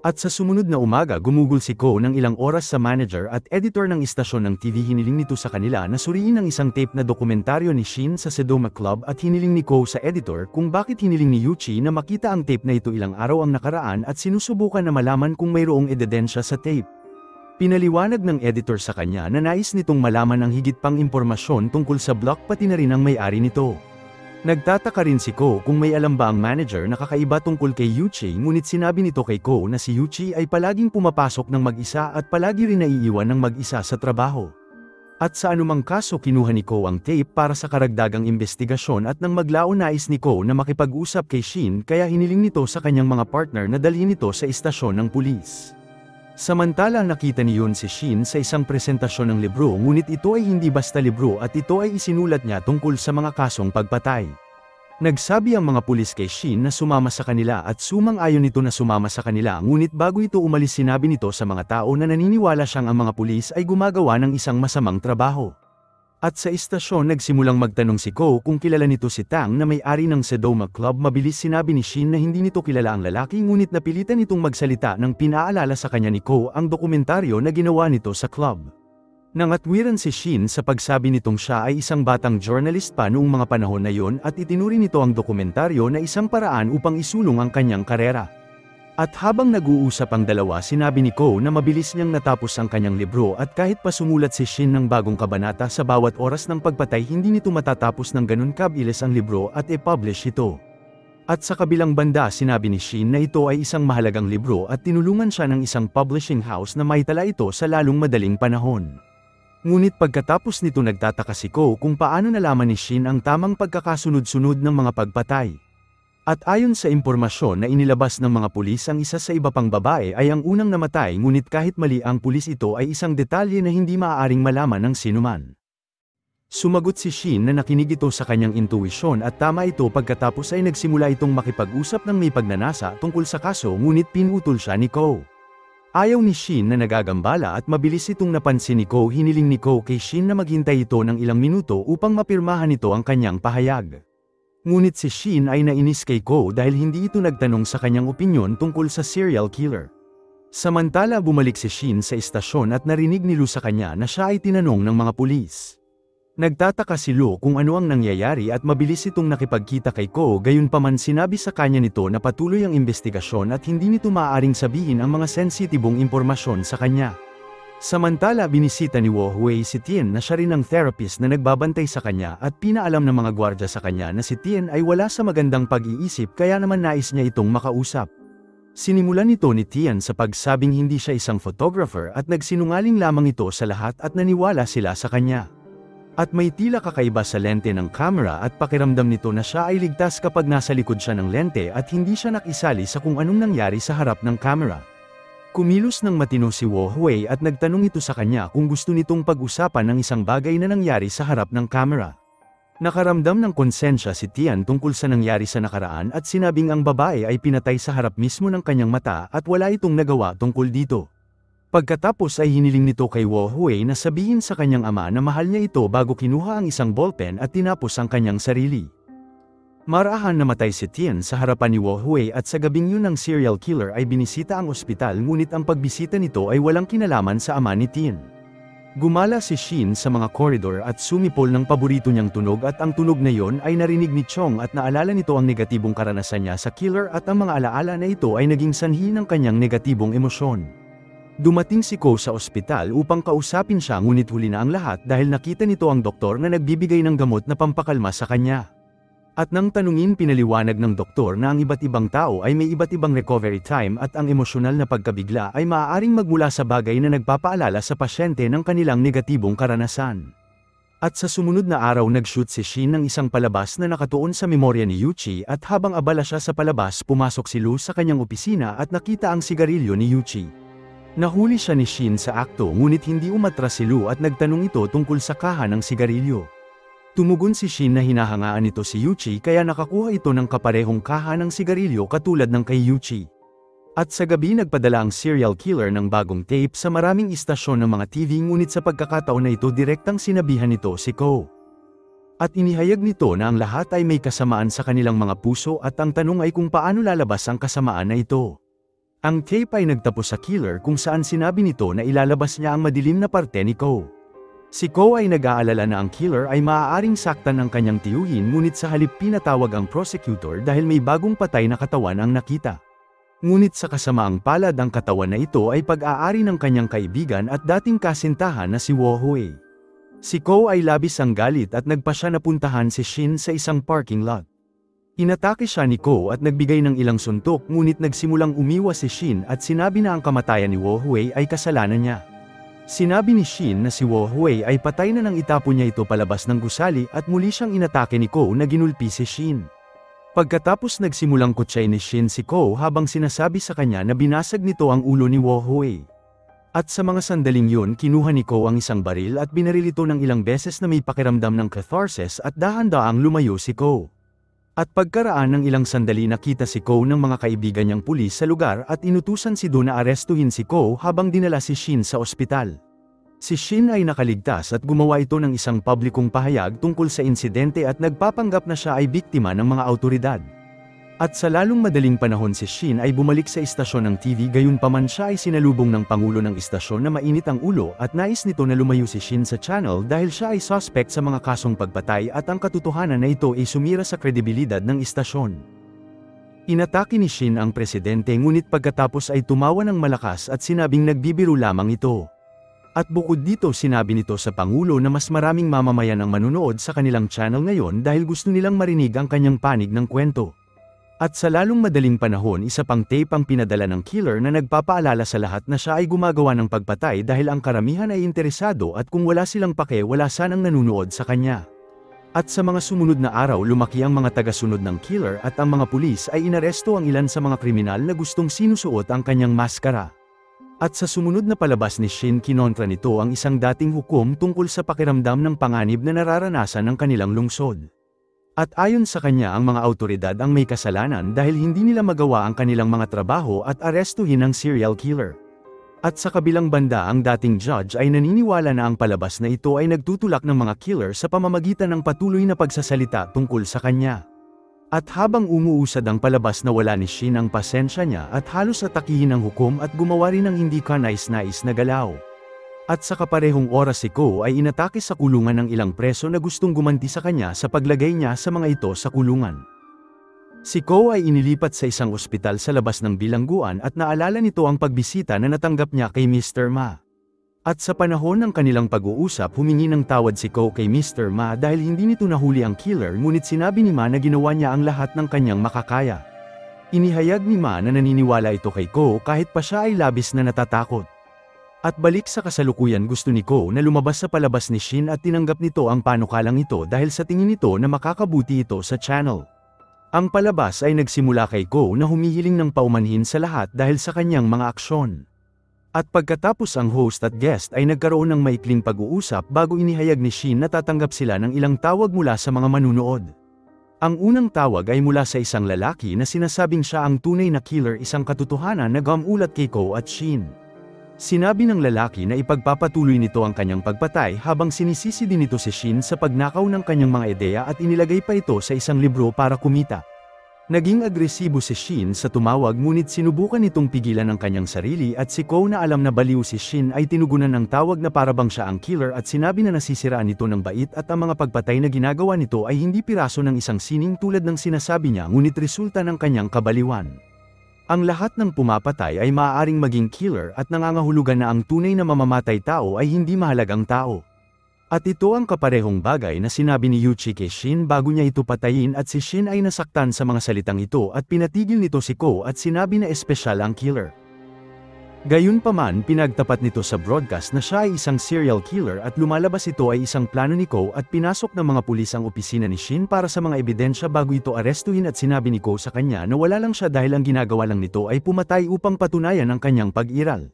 At sa sumunod na umaga gumugol si Ko ng ilang oras sa manager at editor ng istasyon ng TV hiniling nito sa kanila na suriin ang isang tape na dokumentaryo ni Shin sa Sedoma Club at hiniling ni Ko sa editor kung bakit hiniling ni Yuchi na makita ang tape na ito ilang araw ang nakaraan at sinusubukan na malaman kung mayroong ebidensya sa tape. Pinaliwanag ng editor sa kanya na nais nitong malaman ang higit pang impormasyon tungkol sa block pati na rin ang may-ari nito. Nagtataka rin si Ko kung may alam ba ang manager na kakaiba tungkol kay Yuchi ngunit sinabi nito kay Ko na si Yuchi ay palaging pumapasok ng mag-isa at palagi rin naiiwan ng mag-isa sa trabaho. At sa anumang kaso kinuha ni Ko ang tape para sa karagdagang investigasyon at nang maglaon nais ni Ko na makipag-usap kay Shin kaya hiniling nito sa kanyang mga partner na dalhin ito sa istasyon ng pulis. Samantala nakita ni Yun si Shin sa isang presentasyon ng libro ngunit ito ay hindi basta libro at ito ay isinulat niya tungkol sa mga kasong pagpatay. Nagsabi ang mga pulis kay Shin na sumama sa kanila at sumang-ayon nito na sumama sa kanila ngunit bago ito umalis sinabi nito sa mga tao na naniniwala siyang ang mga pulis ay gumagawa ng isang masamang trabaho. At sa istasyon nagsimulang magtanong si Ko kung kilala nito si Tang na may-ari ng Sedoma Club. Mabilis sinabi ni Shin na hindi nito kilala ang lalaki ngunit napilitan itong magsalita nang pinaalala sa kanya ni Ko ang dokumentaryo na ginawa nito sa club. Nangatwiran si Shin sa pagsabi nitong siya ay isang batang journalist pa noong mga panahon na yon at itinuri nito ang dokumentaryo na isang paraan upang isulong ang kanyang karera. At habang nag-uusap ang dalawa sinabi ni Ko na mabilis niyang natapos ang kanyang libro at kahit pa sumulat si Shin ng bagong kabanata sa bawat oras ng pagpatay hindi nito matatapos ng ganun kabilis ang libro at i-publish ito. At sa kabilang banda sinabi ni Shin na ito ay isang mahalagang libro at tinulungan siya ng isang publishing house na maitala ito sa lalong madaling panahon. Ngunit pagkatapos nito nagtataka si Ko kung paano nalaman ni Shin ang tamang pagkakasunod-sunod ng mga pagpatay. At ayon sa impormasyon na inilabas ng mga pulis ang isa sa iba pang babae ay ang unang namatay ngunit kahit mali ang pulis ito ay isang detalye na hindi maaaring malaman ng sinuman. Sumagot si Shin na nakinig ito sa kanyang intuisyon at tama ito pagkatapos ay nagsimula itong makipag-usap ng may pagnanasa tungkol sa kaso ngunit pinutol siya ni Ko. Ayaw ni Shin na nagagambala at mabilis itong napansin ni Ko hiniling ni Ko kay Shin na maghintay ito ng ilang minuto upang mapirmahan ito ang kanyang pahayag. Ngunit si Shin ay nainis kay Ko dahil hindi ito nagtanong sa kanyang opinyon tungkol sa serial killer. Samantala bumalik si Shin sa istasyon at narinig ni Lu sa kanya na siya ay tinanong ng mga pulis. Nagtataka si Lu kung ano ang nangyayari at mabilis itong nakipagkita kay Ko gayunpaman sinabi sa kanya nito na patuloy ang investigasyon at hindi nito maaaring sabihin ang mga sensitibong impormasyon sa kanya. Samantala binisita ni Wo Hui si Tian na siya rin ang therapist na nagbabantay sa kanya at pinaalam ng mga gwardya sa kanya na si Tian ay wala sa magandang pag-iisip kaya naman nais niya itong makausap. Sinimulan nito ni Tian sa pagsabing hindi siya isang photographer at nagsinungaling lamang ito sa lahat at naniwala sila sa kanya. At may tila kakaiba sa lente ng camera at pakiramdam nito na siya ay ligtas kapag nasa likod siya ng lente at hindi siya nakisali sa kung anong nangyari sa harap ng camera. Kumilos ng matino si Wo Hui at nagtanong ito sa kanya kung gusto nitong pag-usapan ng isang bagay na nangyari sa harap ng kamera. Nakaramdam ng konsensya si Tian tungkol sa nangyari sa nakaraan at sinabing ang babae ay pinatay sa harap mismo ng kanyang mata at wala itong nagawa tungkol dito. Pagkatapos ay hiniling nito kay Wo Hui na sabihin sa kanyang ama na mahal niya ito bago kinuha ang isang ballpen at tinapos ang kanyang sarili. Marahan namatay si Tian sa harapan ni Wo Hui at sa gabing yun ng serial killer ay binisita ang ospital ngunit ang pagbisita nito ay walang kinalaman sa ama ni Tian. Gumala si Shin sa mga koridor at sumipol ng paborito niyang tunog at ang tunog na yon ay narinig ni Chong at naalala nito ang negatibong karanasan niya sa killer at ang mga alaala na ito ay naging sanhi ng kanyang negatibong emosyon. Dumating si Ko sa ospital upang kausapin siya ngunit huli na ang lahat dahil nakita nito ang doktor na nagbibigay ng gamot na pampakalma sa kanya. At nang tanungin pinaliwanag ng doktor na ang iba't ibang tao ay may iba't ibang recovery time at ang emosyonal na pagkabigla ay maaaring magmula sa bagay na nagpapaalala sa pasyente ng kanilang negatibong karanasan. At sa sumunod na araw nag-shoot si Shin ng isang palabas na nakatuon sa memorya ni Yuchi at habang abala siya sa palabas pumasok si Lu sa kanyang opisina at nakita ang sigarilyo ni Yuchi. Nahuli siya ni Shin sa akto ngunit hindi umatras si Lu at nagtanong ito tungkol sa kaha ng sigarilyo. Tumugon si Shin na hinahangaan nito si Yuchi kaya nakakuha ito ng kaparehong kaha ng sigarilyo katulad ng kay Yuchi. At sa gabi nagpadala ang serial killer ng bagong tape sa maraming istasyon ng mga TV ngunit sa pagkakataon na ito direktang sinabihan nito si Ko. At inihayag nito na ang lahat ay may kasamaan sa kanilang mga puso at ang tanong ay kung paano lalabas ang kasamaan na ito. Ang tape ay nagtapos sa killer kung saan sinabi nito na ilalabas niya ang madilim na parte ni Ko. Si Ko ay nag-aalala na ang killer ay maaaring saktan ang kanyang tiyuhin ngunit sa halip pinatawag ang prosecutor dahil may bagong patay na katawan ang nakita. Ngunit sa kasamaang palad ang katawan na ito ay pag-aari ng kanyang kaibigan at dating kasintahan na si Wo Hui. Si Ko ay labis ang galit at nagpa siya na puntahan si Shin sa isang parking lot. Inatake siya ni Ko at nagbigay ng ilang suntok ngunit nagsimulang umiwas si Shin at sinabi na ang kamatayan ni Wo Hui ay kasalanan niya. Sinabi ni Shin na si Wo Hui ay patay na nang itapon niya ito palabas ng gusali at muli siyang inatake ni Ko na ginulpi si Shin. Pagkatapos nagsimulang kutsay ni Shin si Ko habang sinasabi sa kanya na binasag nito ang ulo ni Wo Hui. At sa mga sandaling yun kinuha ni Ko ang isang baril at binaril ito ng ilang beses na may pakiramdam ng catharsis at dahan-daang lumayo si Ko. At pagkaraan ng ilang sandali nakita si Ko ng mga kaibigan niyang pulis sa lugar at inutusan si Do na arestuhin si Ko habang dinala si Shin sa ospital. Si Shin ay nakaligtas at gumawa ito ng isang publikong pahayag tungkol sa insidente at nagpapanggap na siya ay biktima ng mga awtoridad. At sa lalong madaling panahon si Shin ay bumalik sa istasyon ng TV gayunpaman siya ay sinalubong ng pangulo ng istasyon na mainit ang ulo at nais nito na lumayo si Shin sa channel dahil siya ay suspect sa mga kasong pagpatay at ang katotohanan na ito ay sumira sa kredibilidad ng istasyon. Inatake ni Shin ang presidente ngunit pagkatapos ay tumawa ng malakas at sinabing nagbibiro lamang ito. At bukod dito sinabi nito sa pangulo na mas maraming mamamayan ang manunood sa kanilang channel ngayon dahil gusto nilang marinig ang kanyang panig ng kwento. At sa lalong madaling panahon isa pang tape ang pinadala ng killer na nagpapaalala sa lahat na siya ay gumagawa ng pagpatay dahil ang karamihan ay interesado at kung wala silang pake wala sanang nanunood sa kanya. At sa mga sumunod na araw lumaki ang mga tagasunod ng killer at ang mga pulis ay inaresto ang ilan sa mga kriminal na gustong sinusuot ang kanyang maskara. At sa sumunod na palabas ni Shin kinontra nito ang isang dating hukom tungkol sa pakiramdam ng panganib na nararanasan ng kanilang lungsod. At ayon sa kanya ang mga awtoridad ang may kasalanan dahil hindi nila magawa ang kanilang mga trabaho at arestuhin ang serial killer. At sa kabilang banda ang dating judge ay naniniwala na ang palabas na ito ay nagtutulak ng mga killer sa pamamagitan ng patuloy na pagsasalita tungkol sa kanya. At habang umuusad ang palabas na wala ni Shin ang pasensya niya at halos atakihin ng hukom at gumawa rin ng hindi kanais-nais na galaw. At sa kaparehong oras si Ko ay inatake sa kulungan ng ilang preso na gustong gumanti sa kanya sa paglagay niya sa mga ito sa kulungan. Si Ko ay inilipat sa isang ospital sa labas ng bilangguan at naalala nito ang pagbisita na natanggap niya kay Mr. Ma. At sa panahon ng kanilang pag-uusap humingi ng tawad si Ko kay Mr. Ma dahil hindi nito nahuli ang killer ngunit sinabi ni Ma na ginawa niya ang lahat ng kanyang makakaya. Inihayag ni Ma na naniniwala ito kay Ko kahit pa siya ay labis na natatakot. At balik sa kasalukuyan gusto ni Ko na lumabas sa palabas ni Shin at tinanggap nito ang panukalang ito dahil sa tingin nito na makakabuti ito sa channel. Ang palabas ay nagsimula kay Ko na humihiling ng paumanhin sa lahat dahil sa kanyang mga aksyon. At pagkatapos ang host at guest ay nagkaroon ng maikling pag-uusap bago inihayag ni Shin na tatanggap sila ng ilang tawag mula sa mga manunood. Ang unang tawag ay mula sa isang lalaki na sinasabing siya ang tunay na killer, isang katotohanan na gamulat kay Ko at Shin. Sinabi ng lalaki na ipagpapatuloy nito ang kanyang pagpatay habang sinisisi din nito si Shin sa pagnakaw ng kanyang mga ideya at inilagay pa ito sa isang libro para kumita. Naging agresibo si Shin sa tumawag ngunit sinubukan nitong pigilan ang kanyang sarili at si Ko na alam na baliw si Shin ay tinugunan ng tawag na parabang siya ang killer at sinabi na nasisiraan nito ng bait at ang mga pagpatay na ginagawa nito ay hindi piraso ng isang sining tulad ng sinasabi niya ngunit resulta ng kanyang kabaliwan. Ang lahat ng pumapatay ay maaaring maging killer at nangangahulugan na ang tunay na mamamatay tao ay hindi mahalagang tao. At ito ang kaparehong bagay na sinabi ni Yuchi kay Shin bago niya ito patayin at si Shin ay nasaktan sa mga salitang ito at pinatigil nito si Ko at sinabi na espesyal ang killer. Gayunpaman pinagtapat nito sa broadcast na siya ay isang serial killer at lumalabas ito ay isang plano ni Ko at pinasok ng mga pulis ang opisina ni Shin para sa mga ebidensya bago ito arestuhin at sinabi ni Ko sa kanya na wala lang siya dahil ang ginagawa lang nito ay pumatay upang patunayan ang kanyang pag-iral.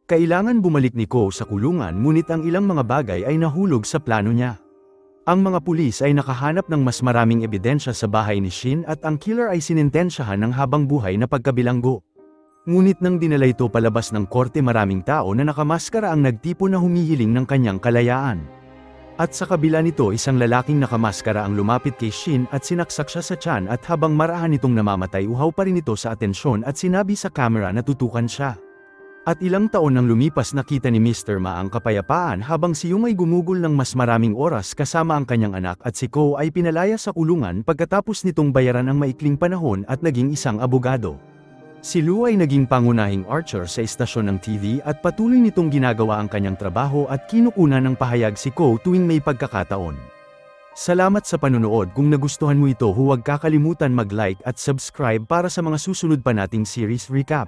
Kailangan bumalik ni Ko sa kulungan ngunit ang ilang mga bagay ay nahulog sa plano niya. Ang mga pulis ay nakahanap ng mas maraming ebidensya sa bahay ni Shin at ang killer ay sinintensyahan ng habang buhay na pagkabilanggo. Ngunit nang dinala ito palabas ng korte maraming tao na nakamaskara ang nagtipon na humihiling ng kanyang kalayaan. At sa kabila nito isang lalaking nakamaskara ang lumapit kay Shin at sinaksak siya sa tiyan at habang marahan itong namamatay uhaw pa rin ito sa atensyon at sinabi sa kamera na tutukan siya. At ilang taon nang lumipas nakita ni Mr. Ma ang kapayapaan habang si Yung ay gumugol ng mas maraming oras kasama ang kanyang anak at si Ko ay pinalaya sa kulungan pagkatapos nitong bayaran ang maikling panahon at naging isang abogado. Si Lu ay naging pangunahing archer sa istasyon ng TV at patuloy nitong ginagawa ang kanyang trabaho at kinukuna ng pahayag si Ko tuwing may pagkakataon. Salamat sa panunood. Kung nagustuhan mo ito huwag kakalimutan mag-like at subscribe para sa mga susunod pa nating series recap.